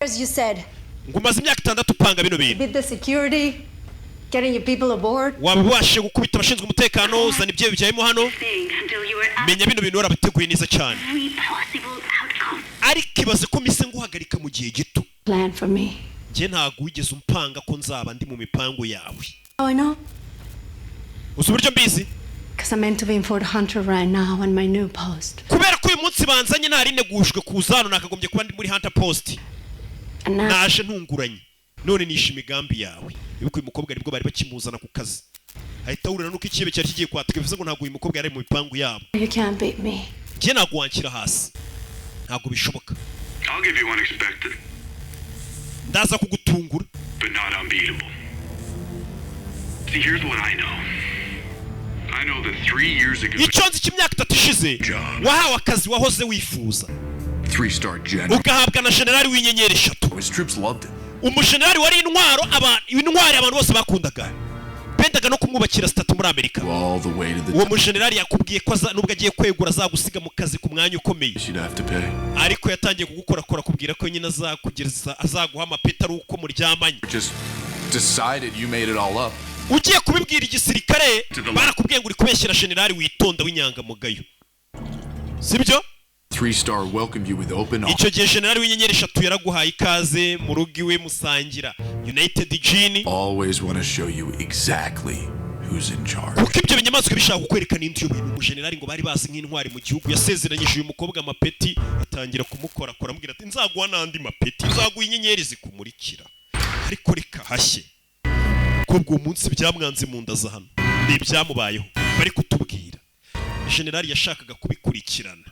As you said. Ngumaze imyaka 6 upanga bino bintu. With the security, getting your people aboard. Wabashe gukubita abashinzwe umutekano uzana ibyo byayimo hano. Menya bino bintu warabateguye neza cyane. Ariko ibaze ko mise nguhagarika mu gihe gito. Plan for me. Je ntago wigeze umpanga ko nzaba ndi mu mipango yawe. Oh, I know. Usuburyo mbizi? Because I'm meant to be in Fort Hunter right now on my new post. Kubera ko uyu munsi banzanye narinegujwe kuzano nakagombye kuba ndi muri Hunter Post. Naje ntunguranye. None nisha imigambi yawe. Ibuko uyu mukobwa nibwo bari bakimuzana ku kazi. Ahita urana nuko ikibe cyari kigiye kwatuka bivuze ngo ntago uyu mukobwa yari mu mipango yabo. You can't beat me. Je nagwankira hasi. Ntago bishoboka. I'll give you one expected. Ndaza kugutungura. But not unbeatable. See, here's what I know. I know that 3 years ago. Icyonzi cy'imyaka 3 ishize. Wahawe akazi wahoze wifuza. 3-star general. Ugahabwa na generali w'inyenyeri 3. His troops loved him. Umujenerali wari intwari abantu bose bakundaga. Bendaga no kumwubakira statue muri Amerika. Uwo mujenerali yakubwiye ko nubwo agiye kwegura azagusiga mu kazi ku mwanya ukomeye. Ariko yatangiye kugukorakora kubwira ko nyine azakugereza azaguha amapeta ari uko muryamanye. Just decided you made it all up. Ugiye kubibwira igisirikare barakubwiye ngo uri kubeshyira generali witonda w'inyangamugayo. Sibyo? 3-star welcomed you with open arms. Icyo gihe generali w'inyenyeri 3 yaraguhaye ikaze mu rugo iwe musangira. United Gene. Always want to show you exactly who's in charge. Kuko ibyo binyamaswa bishaka kukwerekana indi yo bintu umujenerali ngo bari bazi nk'intwari mu gihugu yasezeranyije uyu mukobwa amapeti atangira kumukora amubwira ati nzaguha nandi mapeti nzaguha inyenyeri zikumurikira. Ariko reka hashye. Kubwo umunsi byamwanze mu nda za hano. Ni ibyamubayeho bari kutubwira. Generali yashakaga kubikurikirana.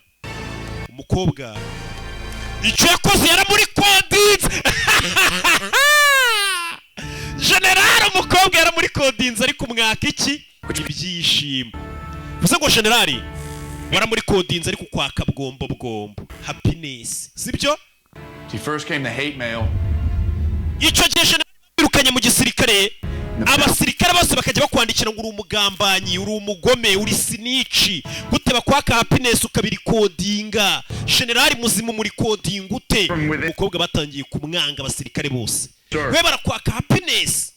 Umukobwa icyo yakoze yara muri codings. General umukobwa yara muri codings ariko umwaka iki ibyishimo. Vuze ngo generali wara muri codings ariko kwaka bwombo happiness. Sibyo? He first came the hate mail. Icyo gihe generali birukanye mu gisirikare. Abasirikare bose bakajya bakwandikira ngo uri umugambanyi, uri umugome, uri sinici, gute bakwaka happiness ukabiri codinga. Generali muzimu muri coding ute? Umukobwa batangiye kumwanga abasirikare bose. We barakwaka happiness.